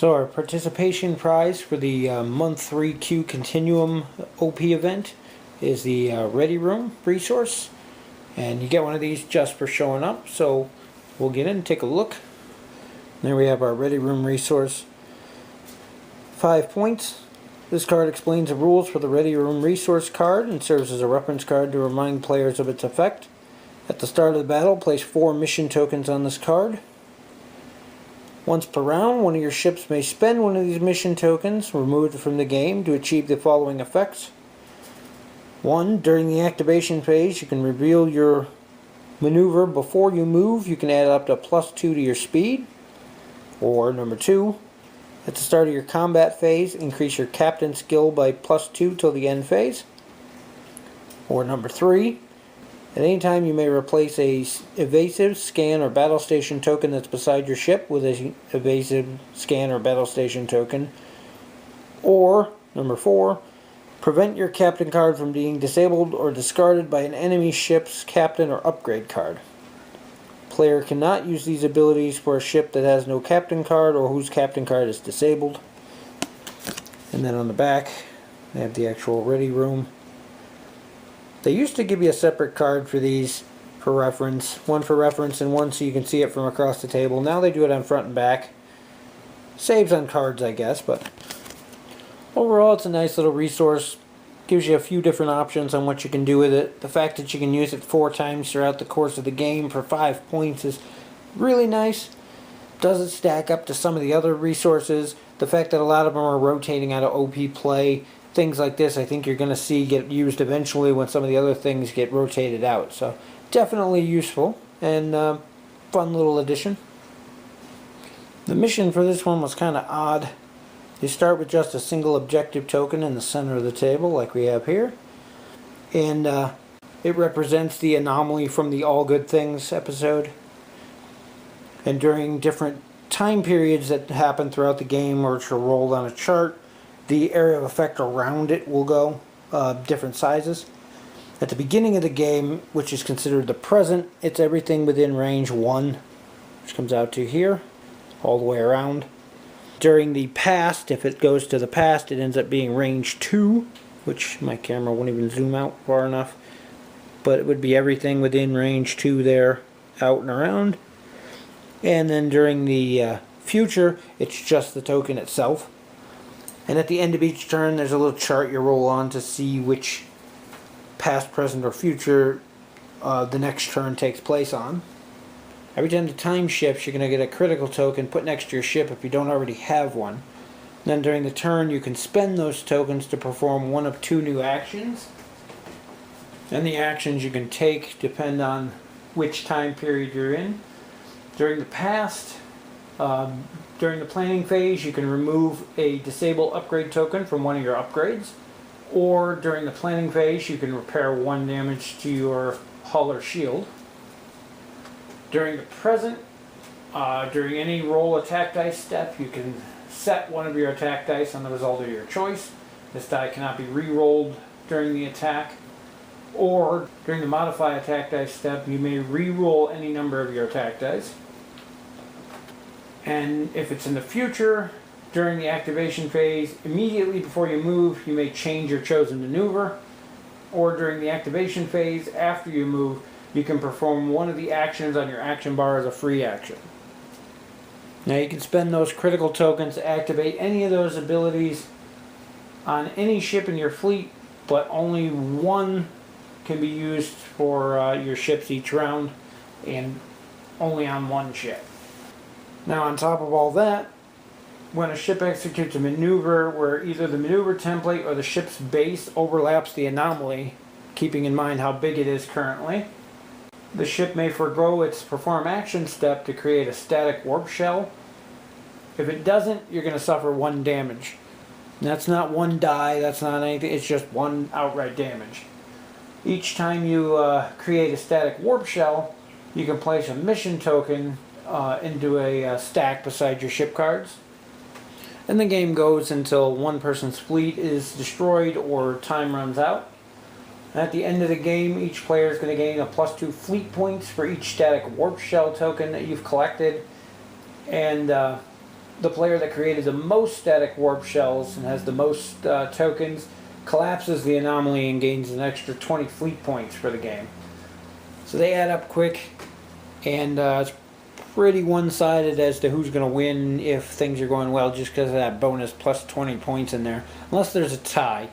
So our participation prize for the month 3 Q-Continuum OP event is the Ready Room resource, and you get one of these just for showing up. So we'll get in and take a look. There we have our Ready Room resource. 5 points. This card explains the rules for the Ready Room resource card and serves as a reference card to remind players of its effect. At the start of the battle, place 4 mission tokens on this card. Once per round, one of your ships may spend one of these mission tokens removed from the game to achieve the following effects. 1. During the activation phase, you can reveal your maneuver before you move. You can add up to +2 to your speed. Or number 2, at the start of your combat phase, increase your captain skill by +2 till the end phase. Or number 3, at any time you may replace a evasive, scan, or battle station token that's beside your ship with a evasive, scan, or battle station token. Or number 4, prevent your captain card from being disabled or discarded by an enemy ship's captain or upgrade card. Player cannot use these abilities for a ship that has no captain card or whose captain card is disabled. And then on the back, they have the actual Ready Room. They used to give you a separate card for these for reference. One for reference and one so you can see it from across the table. Now they do it on front and back. Saves on cards, I guess, but overall it's a nice little resource. Gives you a few different options on what you can do with it. The fact that you can use it 4 times throughout the course of the game for 5 points is really nice. Doesn't stack up to some of the other resources. The fact that a lot of them are rotating out of OP play, things like this, I think you're going to see get used eventually when some of the other things get rotated out. So definitely useful and fun little addition. The mission for this one was kind of odd. You start with just a single objective token in the center of the table like we have here. And it represents the anomaly from the All Good Things episode. And during different time periods that happen throughout the game, which are rolled on a chart, the area of effect around it will go different sizes. At the beginning of the game, which is considered the present, it's everything within range 1, which comes out to here, all the way around. During the past, if it goes to the past, it ends up being range 2, which my camera won't even zoom out far enough. But it would be everything within range 2 there, out and around. And then during the future, it's just the token itself. And at the end of each turn, there's a little chart you roll on to see which past, present, or future the next turn takes place on. Every time the time shifts, you're going to get a critical token put next to your ship if you don't already have one. Then during the turn, you can spend those tokens to perform one of 2 new actions. And the actions you can take depend on which time period you're in. During the past, during the planning phase, you can remove a disable upgrade token from one of your upgrades. Or during the planning phase, you can repair 1 damage to your hull or shield. During the present, during any roll attack dice step, you can set one of your attack dice on the result of your choice. This die cannot be re-rolled during the attack. Or during the modify attack dice step, you may re-roll any number of your attack dice. And if it's in the future, during the activation phase, immediately before you move, you may change your chosen maneuver. Or during the activation phase, after you move, you can perform one of the actions on your action bar as a free action. Now you can spend those critical tokens to activate any of those abilities on any ship in your fleet, but only 1 can be used for your ships each round, and only on 1 ship. Now on top of all that, when a ship executes a maneuver where either the maneuver template or the ship's base overlaps the anomaly, keeping in mind how big it is currently, the ship may forego its perform action step to create a static warp shell. If it doesn't, you're going to suffer 1 damage. And that's not 1 die, that's not anything, it's just 1 outright damage. Each time you create a static warp shell, you can place a mission token into a stack beside your ship cards. And the game goes until one person's fleet is destroyed or time runs out. At the end of the game, each player is going to gain a +2 fleet points for each static warp shell token that you've collected. And the player that created the most static warp shells and has the most tokens collapses the anomaly and gains an extra 20 fleet points for the game. So they add up quick, and it's pretty one-sided as to who's going to win if things are going well, just because of that bonus plus 20 points in there, unless there's a tie.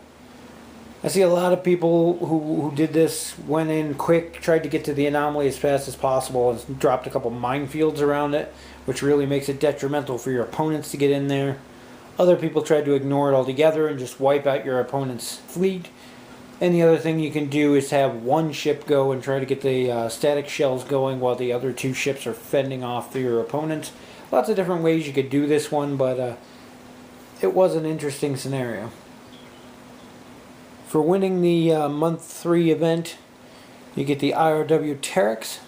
I see a lot of people who did this, went in quick, tried to get to the anomaly as fast as possible, and dropped a couple minefields around it, which really makes it detrimental for your opponents to get in there. Other people tried to ignore it altogether and just wipe out your opponent's fleet. And the other thing you can do is have one ship go and try to get the static shells going while the other two ships are fending off your opponents. Lots of different ways you could do this one, but it was an interesting scenario. For winning the month 3 event, you get the IRW Terex.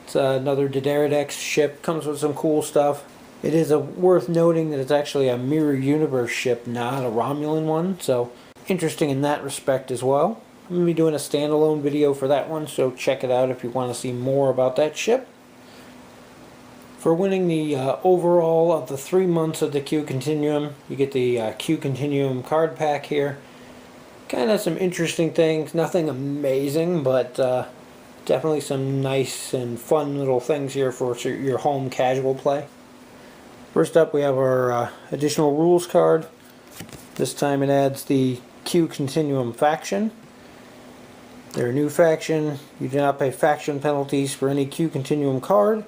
It's another Dideridex ship. Comes with some cool stuff. It is worth noting that it's actually a Mirror Universe ship, not a Romulan one. So interesting in that respect as well. I'm going to be doing a standalone video for that one, so check it out if you want to see more about that ship. For winning the overall of the 3 months of the Q-Continuum, you get the Q-Continuum card pack here. Kind of some interesting things, nothing amazing, but definitely some nice and fun little things here for your home casual play. First up, we have our additional rules card. This time it adds the Q-Continuum faction. They're a new faction. You do not pay faction penalties for any Q-Continuum card.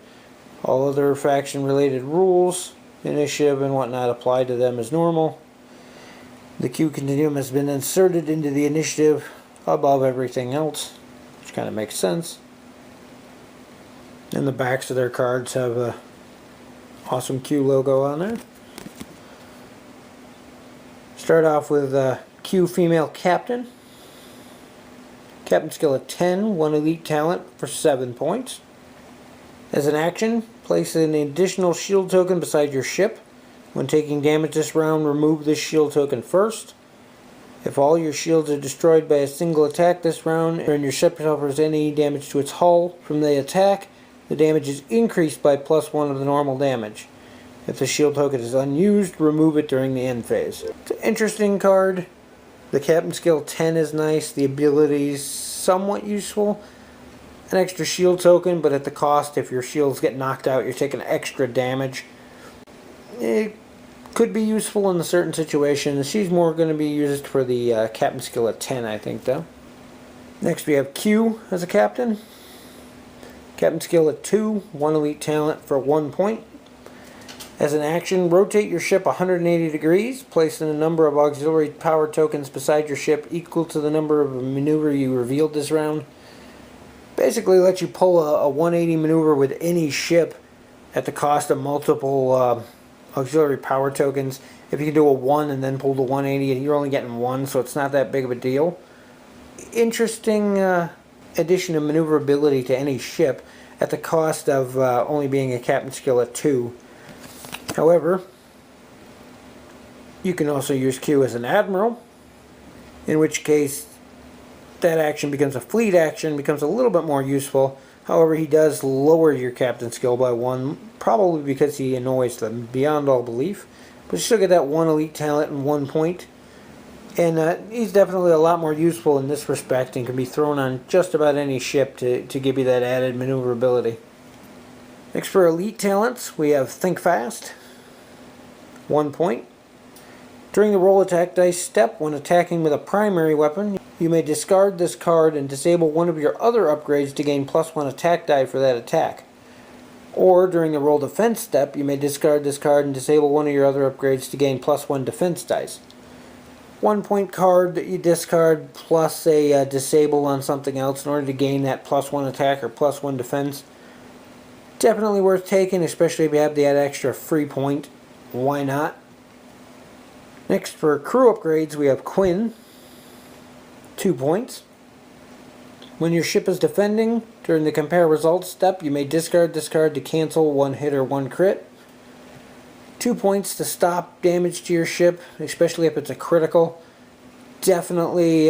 All other faction related rules, initiative and whatnot apply to them as normal. The Q-Continuum has been inserted into the initiative above everything else, which kind of makes sense. And the backs of their cards have a awesome Q logo on there. Start off with Q female captain. Captain skill at 10, 1 elite talent for 7 points. As an action, place an additional shield token beside your ship. When taking damage this round, remove this shield token first. If all your shields are destroyed by a single attack this round, and your ship suffers any damage to its hull from the attack, the damage is increased by +1 of the normal damage. If the shield token is unused, remove it during the end phase. It's an interesting card. The Captain skill 10 is nice. The ability is somewhat useful. An extra shield token, but at the cost, if your shields get knocked out, you're taking extra damage. It could be useful in a certain situation. She's more going to be used for the Captain skill at 10, I think, though. Next we have Q as a captain. Captain skill at 2, 1 elite talent for 1 point. As an action, rotate your ship 180 degrees, placing a number of auxiliary power tokens beside your ship equal to the number of maneuver you revealed this round. Basically lets you pull a 180 maneuver with any ship at the cost of multiple auxiliary power tokens. If you can do a 1 and then pull the 180, you're only getting 1, so it's not that big of a deal. Interesting addition of maneuverability to any ship at the cost of only being a captain skill at 2. However, you can also use Q as an admiral, in which case that action becomes a fleet action, becomes a little bit more useful. However, he does lower your captain skill by 1, probably because he annoys them beyond all belief. But you still get that 1 elite talent and 1 point. And he's definitely a lot more useful in this respect and can be thrown on just about any ship to give you that added maneuverability. Next, for elite talents, we have Think Fast, 1 point. During the roll attack dice step, when attacking with a primary weapon, you may discard this card and disable one of your other upgrades to gain +1 attack die for that attack. Or during the roll defense step, you may discard this card and disable one of your other upgrades to gain +1 defense dice. 1 point card that you discard plus a disable on something else in order to gain that +1 attack or +1 defense. Definitely worth taking, especially if you have that extra free point. Why not? Next, for crew upgrades, we have Quinn, 2 points. When your ship is defending, during the compare results step, you may discard this card to cancel 1 hit or 1 crit. 2 points to stop damage to your ship, especially if it's a critical. Definitely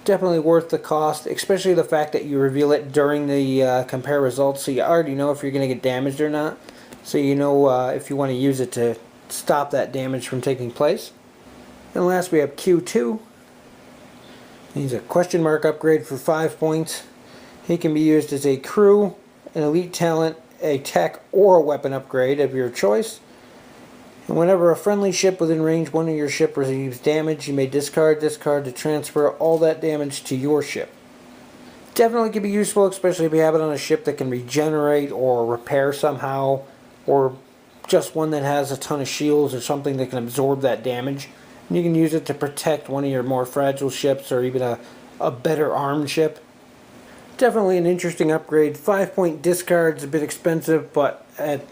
worth the cost, especially the fact that you reveal it during the compare results, so you already know if you're going to get damaged or not. So you know if you want to use it to stop that damage from taking place. And last we have Q2. He's a question mark upgrade for 5 points. He can be used as a crew, an elite talent, a tech, or a weapon upgrade of your choice. And whenever a friendly ship within range 1 of your ship receives damage, you may discard to transfer all that damage to your ship. Definitely can be useful, especially if you have it on a ship that can regenerate or repair somehow, or just one that has a ton of shields or something that can absorb that damage. And you can use it to protect one of your more fragile ships or even a better armed ship. Definitely an interesting upgrade. 5-point discard's a bit expensive, but at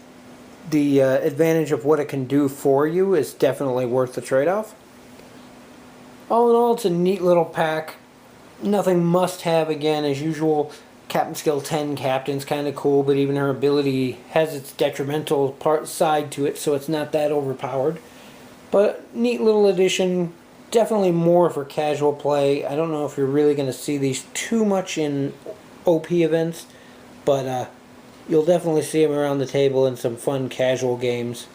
the advantage of what it can do for you is definitely worth the trade-off. All in all, it's a neat little pack. Nothing must have, again, as usual. Captain Skill 10 Captain's kind of cool, but even her ability has its detrimental side to it, so it's not that overpowered. But neat little addition. Definitely more for casual play. I don't know if you're really going to see these too much in OP events, but you'll definitely see them around the table in some fun casual games.